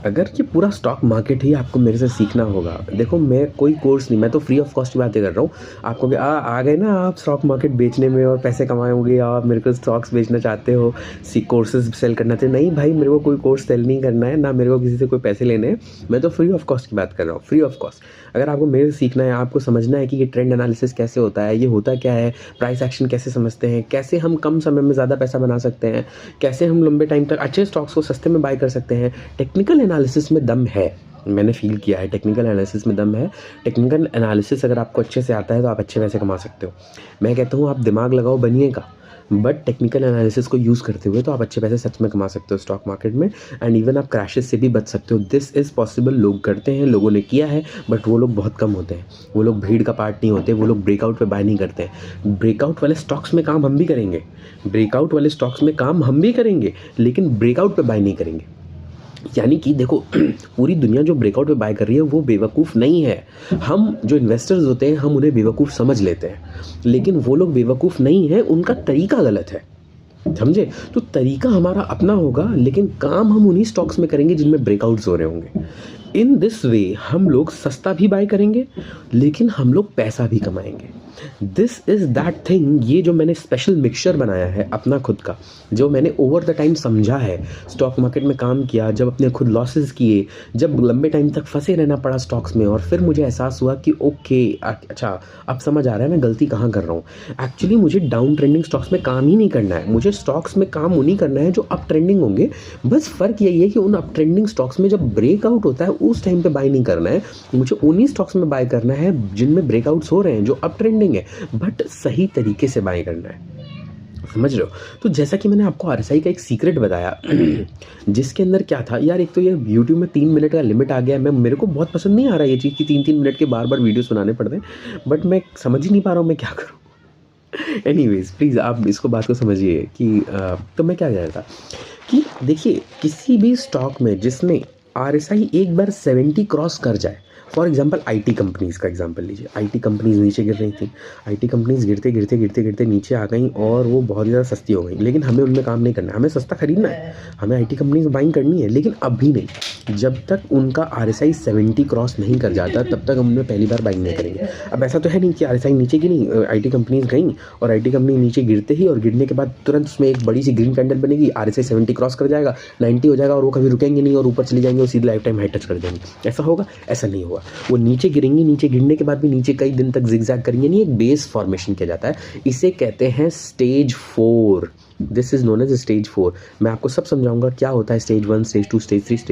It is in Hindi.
अगर ये पूरा स्टॉक मार्केट ही आपको मेरे से सीखना होगा, देखो मैं कोई कोर्स नहीं, मैं तो फ्री ऑफ कॉस्ट की बातें कर रहा हूँ। आपको क्या आ गए ना आप स्टॉक मार्केट बेचने में और पैसे कमाओगे, आप मेरे को स्टॉक्स बेचना चाहते हो, कोर्सेज सेल करना चाहते, नहीं भाई मेरे को कोई कोर्स सेल नहीं करना है, ना मेरे को किसी से कोई पैसे लेने हैं। मैं तो फ्री ऑफ कॉस्ट की बात कर रहा हूँ, फ्री ऑफ कॉस्ट। अगर आपको मेरे से सीखना है, आपको समझना है कि ये ट्रेंड एनालिसिस कैसे होता है, ये होता क्या है, प्राइस एक्शन कैसे समझते हैं, कैसे हम कम समय में ज़्यादा पैसा बना सकते हैं, कैसे हम लंबे टाइम तक अच्छे स्टॉक्स को सस्ते में बाय कर सकते हैं, टेक्निकल एनालिसिस में दम है। मैंने फील किया है टेक्निकल एनालिसिस में दम है। टेक्निकल एनालिसिस अगर आपको अच्छे से आता है तो आप अच्छे पैसे कमा सकते हो। मैं कहता हूँ आप दिमाग लगाओ बनिएगा, बट टेक्निकल एनालिसिस को यूज़ करते हुए तो आप अच्छे पैसे सच में कमा सकते हो स्टॉक मार्केट में। एंड इवन आप क्रैशेस से भी बच सकते हो। This is possible. लोग करते हैं, लोगों ने किया है, बट वो लोग बहुत कम होते हैं। वो लोग भीड़ का पार्ट नहीं होते, वो लोग ब्रेकआउट पे बाय नहीं करते हैं। ब्रेकआउट वाले स्टॉक्स में काम हम भी करेंगे, ब्रेकआउट वाले स्टॉक्स में काम हम भी करेंगे, लेकिन ब्रेकआउट पे बाय नहीं करेंगे। यानी कि देखो पूरी दुनिया जो ब्रेकआउट पे बाय कर रही है वो बेवकूफ़ नहीं है। हम जो इन्वेस्टर्स होते हैं हम उन्हें बेवकूफ़ समझ लेते हैं, लेकिन वो लोग बेवकूफ़ नहीं है, उनका तरीका गलत है। समझे? तो तरीका हमारा अपना होगा, लेकिन काम हम उन्हीं स्टॉक्स में करेंगे जिनमें ब्रेकआउट्स हो रहे होंगे। इन दिस वे हम लोग सस्ता भी बाय करेंगे, लेकिन हम लोग पैसा भी कमाएंगे। This is that thing. ये जो मैंने स्पेशल मिक्सचर बनाया है अपना खुद का, जो मैंने ओवर द टाइम समझा है, स्टॉक मार्केट में काम किया, जब अपने खुद लॉसेस किए, जब लंबे टाइम तक फंसे रहना पड़ा स्टॉक्स में, और फिर मुझे एहसास हुआ कि ओके अच्छा अब समझ आ रहा है मैं गलती कहाँ कर रहा हूँ। एक्चुअली मुझे डाउन ट्रेंडिंग स्टॉक्स में काम ही नहीं करना है, मुझे स्टॉक्स में काम उन्हीं करना है जो अप ट्रेंडिंग होंगे। बस फ़र्क यही है कि उन अप ट्रेंडिंग स्टॉक्स में जब ब्रेकआउट होता है उस टाइम पे बाय नहीं करना है, मुझे उन्हीं स्टॉक्स में बाय करना है जिनमें ब्रेकआउट्स हो रहे हैं, जो अप ट्रेंडिंग है, बट सही तरीके से बाय करना है। समझ रहे हो? तो जैसा कि मैंने आपको आरएसआई का एक सीक्रेट बताया जिसके अंदर क्या था यार, एक तो ये यूट्यूब में 3 मिनट का लिमिट आ गया है। मेरे को बहुत पसंद नहीं आ रहा ये चीज़ कि 3-3 मिनट के बार बार वीडियोस बनाने पड़ते हैं, बट मैं समझ ही नहीं पा रहा हूँ मैं क्या करूँ। एनीवेज प्लीज़ आप इसको बात को समझिए कि तो मैं क्या कह रहा था कि देखिए किसी भी स्टॉक में जिसमें आरएसआई एक बार 70 क्रॉस कर जाए, फॉर एग्जांपल आईटी कंपनीज़ का एग्जांपल लीजिए। आईटी कंपनीज़ नीचे गिर रही थी, आईटी कंपनीज़ गिरते गिरते गिरते गिरते नीचे आ गई और वो बहुत ज़्यादा सस्ती हो गई, लेकिन हमें उनमें काम नहीं करना है, हमें सस्ता खरीदना है, हमें आईटी कंपनीज़ बाइंग करनी है, लेकिन अभी नहीं। जब तक उनका आरएसआई 70 क्रॉस नहीं कर जाता तब तक हम उनमें पहली बार बाइंग नहीं करेंगे। अब ऐसा तो है नहीं कि आरएसआई नीचे गिरी, आईटी कंपनीज़ गई और आईटी कंपनी नीचे गिरते ही और गिरने के बाद तुरंत उसमें एक बड़ी सी ग्रीन कैंडल बनेगी, आरएसआई 70 क्रॉस कर जाएगा, 90 हो जाएगा और वो कभी रुकेंगे नहीं और ऊपर चले जाएंगे और सीधे लाइफ टाइम हाई टच कर देंगे। ऐसा होगा? ऐसा नहीं होगा। वो नीचे गिरेंगे, नीचे गिरने के बाद भी नीचे कई दिन तक जिगजैग करेंगे, नहीं एक बेस फॉर्मेशन किया जाता है, इसे कहते हैं stage 4। This is known as stage 4। मैं आपको सब समझाऊंगा क्या होता है स्टेज 1, स्टेज 2, स्टेज 3, स्टेज